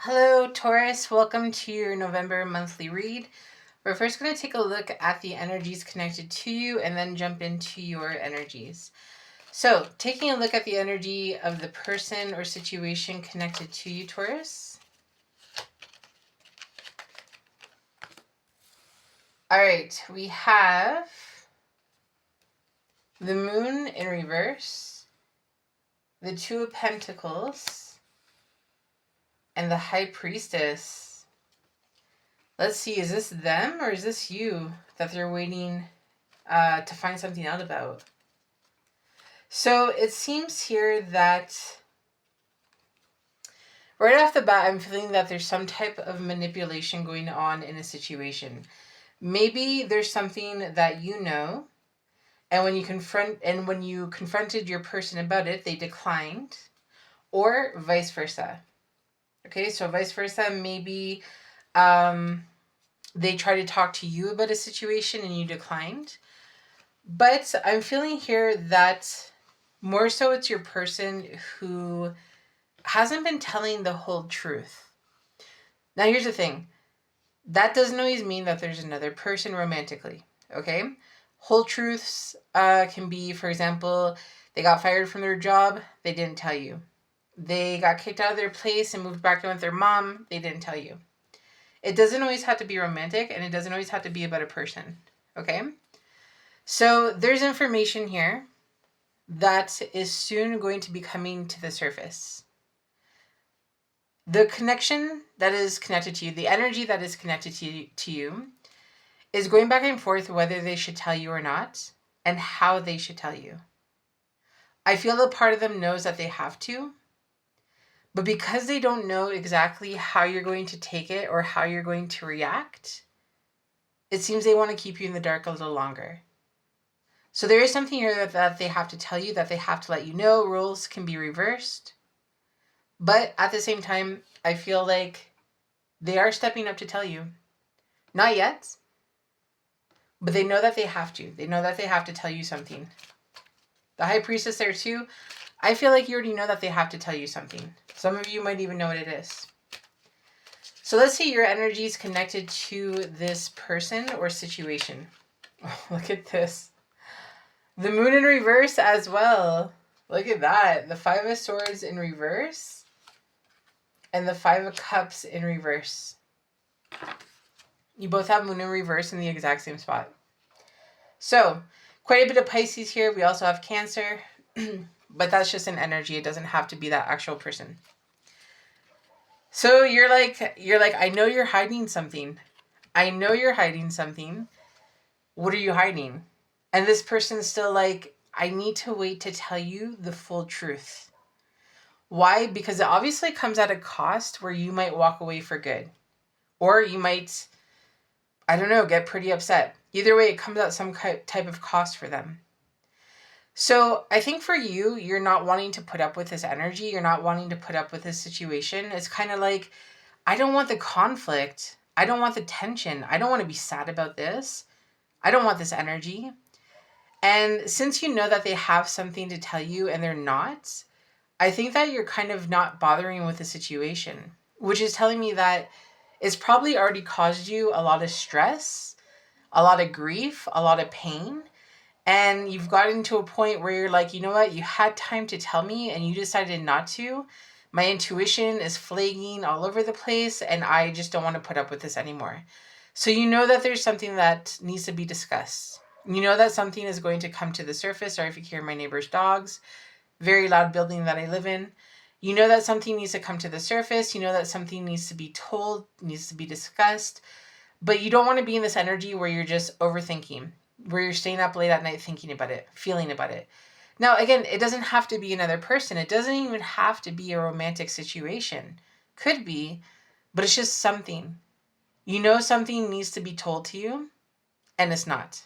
Hello, Taurus. Welcome to your November monthly read. We're first going to take a look at the energies connected to you and then jump into your energies. So, taking a look at the energy of the person or situation connected to you, Taurus. All right, we have the Moon in reverse, the Two of Pentacles, and the High Priestess. Let's see, is this them or is this you that they're waiting to find something out about? So it seems here that right off the bat, I'm feeling that there's some type of manipulation going on in a situation. Maybe there's something that you know, and when you confronted your person about it, they declined, or vice versa. Okay, so vice versa, maybe they try to talk to you about a situation and you declined. But I'm feeling here that more so it's your person who hasn't been telling the whole truth. Now, here's the thing. That doesn't always mean that there's another person romantically, okay? Whole truths can be, for example, they got fired from their job, they didn't tell you. They got kicked out of their place and moved back in with their mom, they didn't tell you. It doesn't always have to be romantic, and it doesn't always have to be about a person, okay? So there's information here that is soon going to be coming to the surface. The connection that is connected to you, the energy that is connected to you, is going back and forth whether they should tell you or not and how they should tell you. I feel that part of them knows that they have to, but because they don't know exactly how you're going to take it or how you're going to react, it seems they want to keep you in the dark a little longer. So there is something here that they have to tell you, that they have to let you know. Roles can be reversed. But at the same time, I feel like they are stepping up to tell you. Not yet, but they know that they have to. They know that they have to tell you something. The High Priestess there too. I feel like you already know that they have to tell you something. Some of you might even know what it is. So let's see your energy is connected to this person or situation. Oh, look at this. The Moon in reverse as well. Look at that. The Five of Swords in reverse. And the Five of Cups in reverse. You both have Moon in reverse in the exact same spot. So, quite a bit of Pisces here. We also have Cancer. But that's just an energy. It doesn't have to be that actual person. So you're like, I know you're hiding something. I know you're hiding something. What are you hiding? And this person's still like, I need to wait to tell you the full truth. Why? Because it obviously comes at a cost where you might walk away for good. Or you might, I don't know, get pretty upset. Either way, it comes at some type of cost for them. So I think for you, you're not wanting to put up with this energy. You're not wanting to put up with this situation. It's kind of like, I don't want the conflict. I don't want the tension. I don't want to be sad about this. I don't want this energy. And since you know that they have something to tell you and they're not, I think that you're kind of not bothering with the situation, which is telling me that it's probably already caused you a lot of stress, a lot of grief, a lot of pain. And you've gotten to a point where you're like, you know what? You had time to tell me and you decided not to. My intuition is flagging all over the place and I just don't want to put up with this anymore. So you know that there's something that needs to be discussed. You know that something is going to come to the surface. Sorry if you hear my neighbor's dogs. Very loud building that I live in. You know that something needs to come to the surface. You know that something needs to be told, needs to be discussed. But you don't want to be in this energy where you're just overthinking, where you're staying up late at night thinking about it, feeling about it. Now, again, it doesn't have to be another person. It doesn't even have to be a romantic situation. Could be, but it's just something. You know something needs to be told to you, and it's not.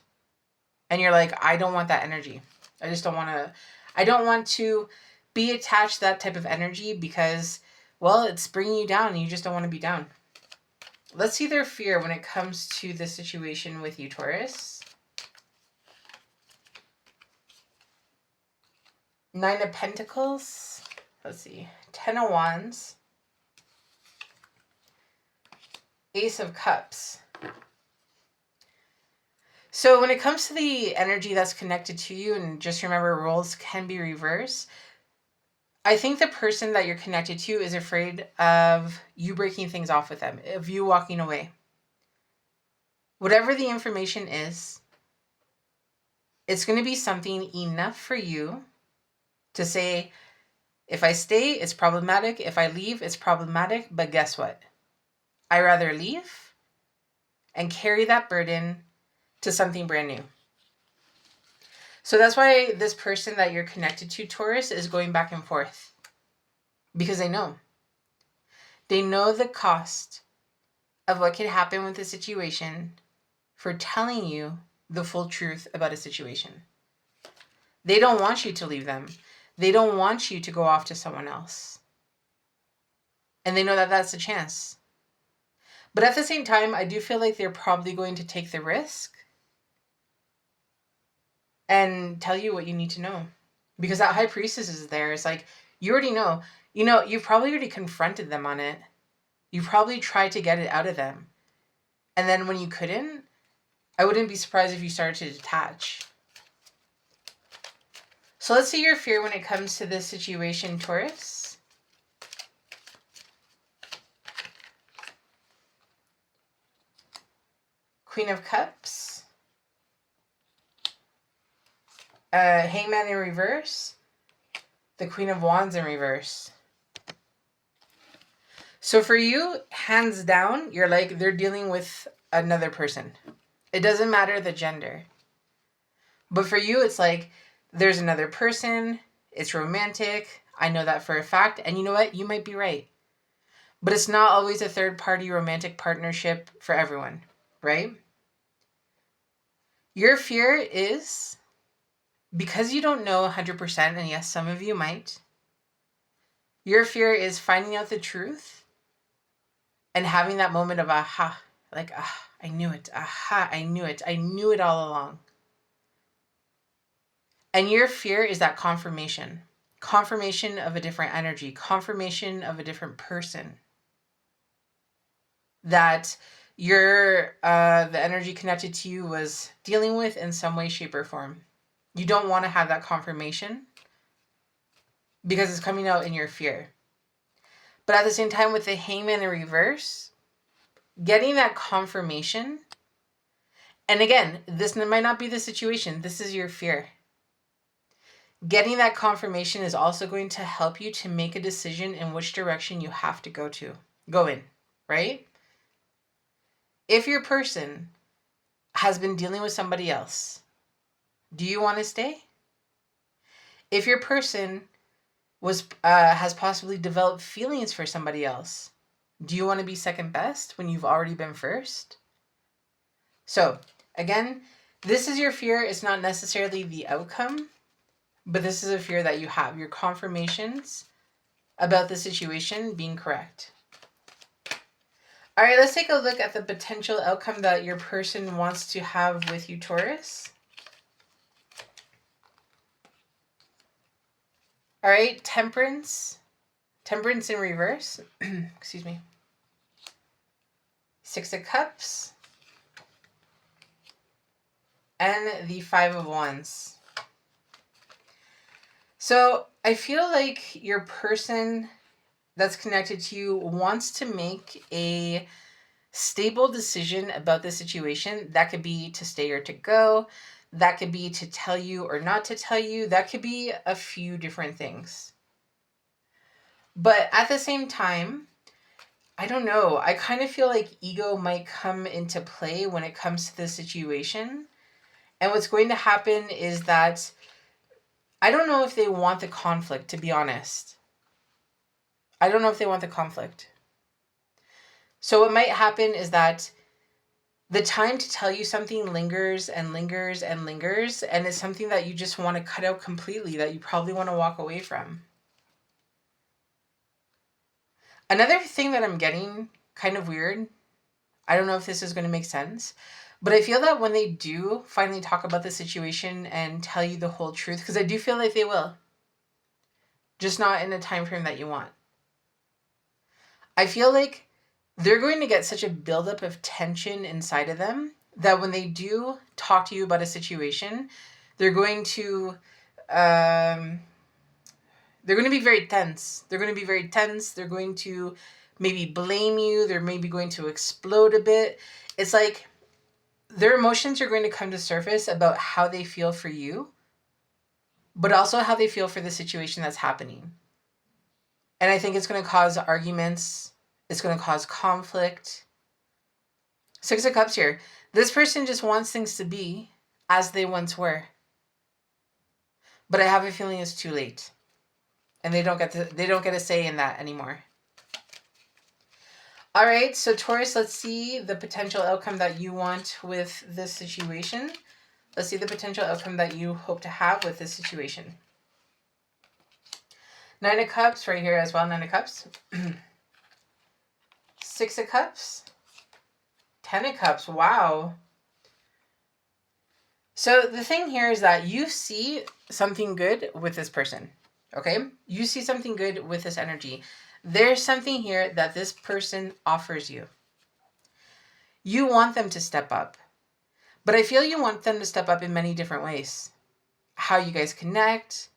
And you're like, I don't want that energy. I just don't want to, I don't want to be attached to that type of energy because, well, it's bringing you down and you just don't want to be down. Let's see their fear when it comes to the situation with you, Taurus. Nine of Pentacles. Let's see. 10 of Wands. Ace of Cups. So when it comes to the energy that's connected to you, and just remember, roles can be reversed, I think the person that you're connected to is afraid of you breaking things off with them, of you walking away. Whatever the information is, it's going to be something enough for you to say, if I stay, it's problematic. If I leave, it's problematic. But guess what? I rather leave and carry that burden to something brand new. So that's why this person that you're connected to, Taurus, is going back and forth. Because they know. They know the cost of what could happen with the situation for telling you the full truth about a situation. They don't want you to leave them. They don't want you to go off to someone else. And they know that that's a chance. But at the same time, I do feel like they're probably going to take the risk and tell you what you need to know. Because that High Priestess is there. It's like, you already know. You know, you've probably already confronted them on it. You probably tried to get it out of them. And then when you couldn't, I wouldn't be surprised if you started to detach. So let's see your fear when it comes to this situation, Taurus. Queen of Cups. Hangman in reverse. The Queen of Wands in reverse. So for you, hands down, you're like, they're dealing with another person. It doesn't matter the gender. But for you, it's like, there's another person. It's romantic. I know that for a fact. And you know what? You might be right. But it's not always a third-party romantic partnership for everyone, right? Your fear is, because you don't know 100%, and yes, some of you might, your fear is finding out the truth and having that moment of aha, like, I knew it. Aha, I knew it. I knew it all along. And your fear is that confirmation of a different energy, confirmation of a different person. That the energy connected to you was dealing with in some way, shape, or form. You don't want to have that confirmation because it's coming out in your fear. But at the same time, with the Hangman in reverse, getting that confirmation, and again, this might not be the situation. This is your fear. Getting that confirmation is also going to help you to make a decision in which direction you have to go in, right? If your person has been dealing with somebody else, do you want to stay? If your person has possibly developed feelings for somebody else, do you want to be second best when you've already been first? So, again, this is your fear. It's not necessarily the outcome, but this is a fear that you have. Your confirmations about the situation being correct. All right, let's take a look at the potential outcome that your person wants to have with you, Taurus. All right, Temperance. Temperance in reverse. Excuse me. Six of Cups. And the Five of Wands. So I feel like your person that's connected to you wants to make a stable decision about the situation. That could be to stay or to go. That could be to tell you or not to tell you. That could be a few different things. But at the same time, I don't know. I kind of feel like ego might come into play when it comes to the situation. And what's going to happen is that I don't know if they want the conflict, to be honest. I don't know if they want the conflict. So what might happen is that the time to tell you something lingers and lingers and lingers, and it's something that you just want to cut out completely, that you probably want to walk away from. Another thing that I'm getting kind of weird, I don't know if this is going to make sense, but I feel that when they do finally talk about the situation and tell you the whole truth, because I do feel like they will, just not in the time frame that you want. I feel like they're going to get such a buildup of tension inside of them that when they do talk to you about a situation, they're going to um, they're going to be very tense. They're going to be very tense. They're going to maybe blame you. They're maybe going to explode a bit. It's like their emotions are going to come to surface about how they feel for you, but also how they feel for the situation that's happening. And I think it's going to cause arguments. It's going to cause conflict. Six of Cups here. This person just wants things to be as they once were. But I have a feeling it's too late. And they don't get a say in that anymore. All right, so Taurus, let's see the potential outcome that you want with this situation. Let's see the potential outcome that you hope to have with this situation. Nine of Cups right here as well, Nine of Cups. Six of Cups. 10 of Cups, wow. So the thing here is that you see something good with this person, okay? You see something good with this energy. There's something here that this person offers you. You want them to step up, but I feel you want them to step up in many different ways. How you guys connect,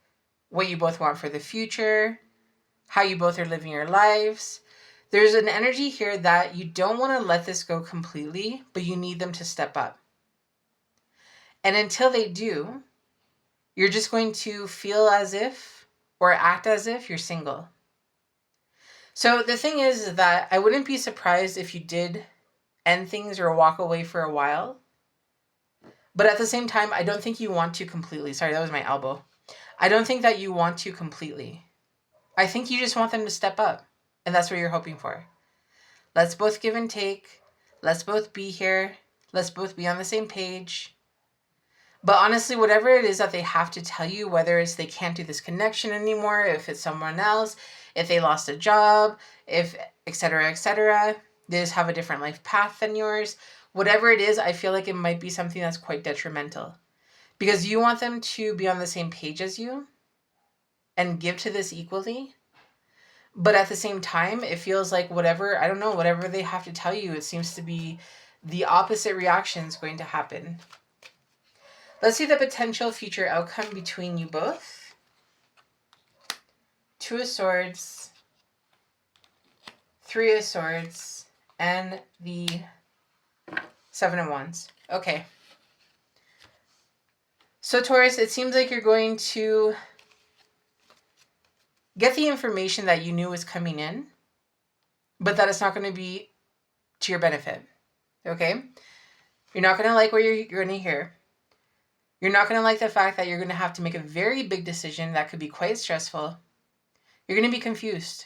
what you both want for the future, how you both are living your lives. There's an energy here that you don't want to let this go completely, but you need them to step up. And until they do, you're just going to feel as if or act as if you're single. So the thing is that I wouldn't be surprised if you did end things or walk away for a while. But at the same time, I don't think you want to completely. Sorry, that was my elbow. I don't think that you want to completely. I think you just want them to step up. And that's what you're hoping for. Let's both give and take. Let's both be here. Let's both be on the same page. But honestly, whatever it is that they have to tell you, whether it's they can't do this connection anymore, if it's someone else, if they lost a job, if etc., they just have a different life path than yours, whatever it is, I feel like it might be something that's quite detrimental. Because you want them to be on the same page as you and give to this equally. But at the same time, it feels like whatever they have to tell you, it seems to be the opposite reaction is going to happen. Let's see the potential future outcome between you both. Two of Swords, Three of Swords, and the Seven of Wands. Okay. So Taurus, it seems like you're going to get the information that you knew was coming in, but that it's not going to be to your benefit. Okay? You're not going to like what you're going to hear. You're not going to like the fact that you're going to have to make a very big decision that could be quite stressful. You're going to be confused.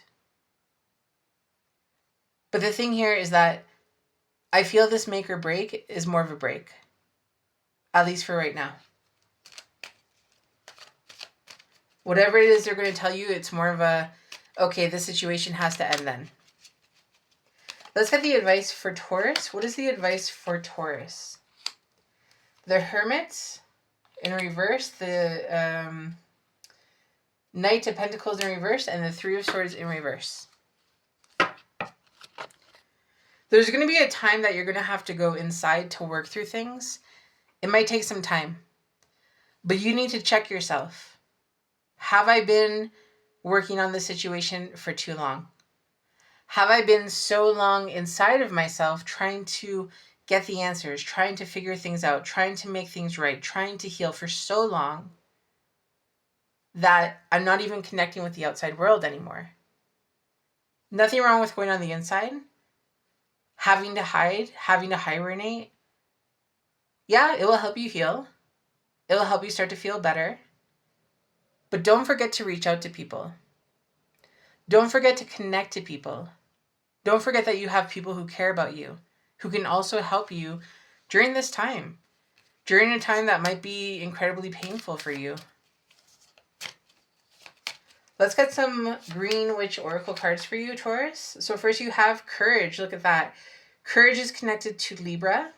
But the thing here is that I feel this make or break is more of a break. At least for right now. Whatever it is they're going to tell you, it's more of a, okay, this situation has to end then. Let's get the advice for Taurus. What is the advice for Taurus? The Hermit in reverse, the Knight of Pentacles in reverse, and the Three of Swords in reverse. There's going to be a time that you're going to have to go inside to work through things. It might take some time. But you need to check yourself. Have I been working on this situation for too long? Have I been so long inside of myself trying to get the answers, trying to figure things out, trying to make things right, trying to heal for so long that I'm not even connecting with the outside world anymore? Nothing wrong with going on the inside. Having to hide, having to hibernate. Yeah, it will help you heal. It will help you start to feel better. But don't forget to reach out to people. Don't forget to connect to people. Don't forget that you have people who care about you, who can also help you during this time, during a time that might be incredibly painful for you. Let's get some Green Witch Oracle cards for you, Taurus. So first you have Courage. Look at that. Courage is connected to Libra.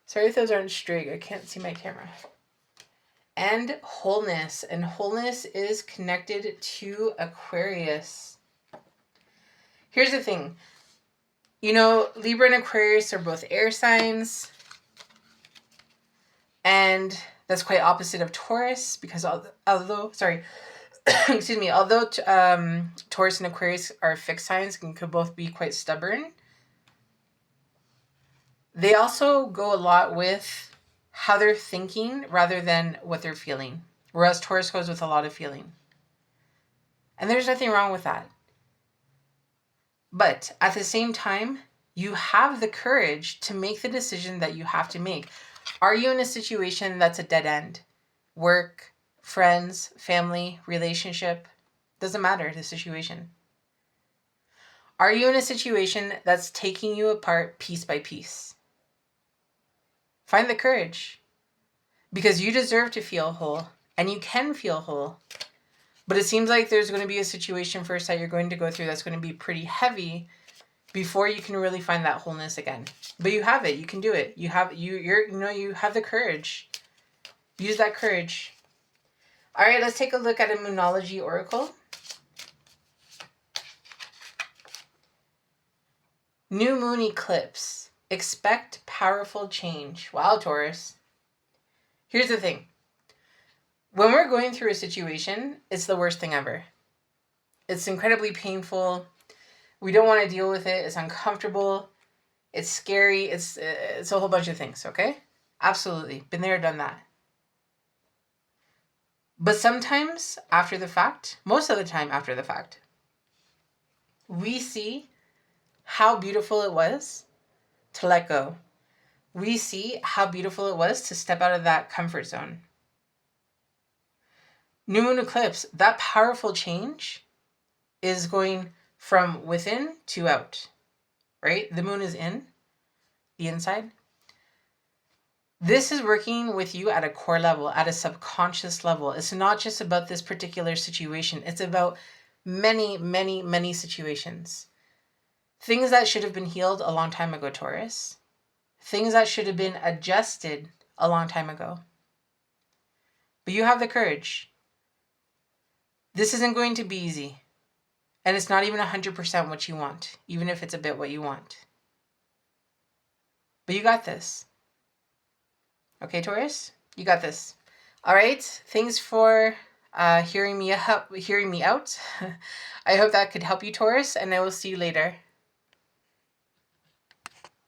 Sorry if those aren't straight. I can't see my camera. And Wholeness. And Wholeness is connected to Aquarius. Here's the thing. You know, Libra and Aquarius are both air signs. And that's quite opposite of Taurus, because although excuse me, although Taurus and Aquarius are fixed signs and could both be quite stubborn, they also go a lot with how they're thinking rather than what they're feeling. Whereas Taurus goes with a lot of feeling. And there's nothing wrong with that. But at the same time, you have the courage to make the decision that you have to make. Are you in a situation that's a dead end? Work, friends, family, relationship? Doesn't matter the situation. Are you in a situation that's taking you apart piece by piece? Find the courage. Because you deserve to feel whole. And you can feel whole. But it seems like there's going to be a situation first that you're going to go through that's going to be pretty heavy before you can really find that wholeness again. But you have it. You can do it. You have the courage. Use that courage. All right, let's take a look at a Moonology oracle. New moon eclipse. Expect powerful change. Wow, Taurus. Here's the thing. When we're going through a situation, it's the worst thing ever. It's incredibly painful. We don't want to deal with it. It's uncomfortable. It's scary. It's a whole bunch of things, okay? Absolutely. Been there, done that. But sometimes after the fact, most of the time after the fact, we see how beautiful it was to let go. We see how beautiful it was to step out of that comfort zone. New moon eclipse, that powerful change is going from within to out, right? The moon is in, the inside. This is working with you at a core level, at a subconscious level. It's not just about this particular situation. It's about many, many, many situations. Things that should have been healed a long time ago, Taurus. Things that should have been adjusted a long time ago. But you have the courage. This isn't going to be easy. And it's not even 100% what you want, even if it's a bit what you want. But you got this. Okay, Taurus? You got this. All right. Thanks for hearing me out. I hope that could help you, Taurus, and I will see you later.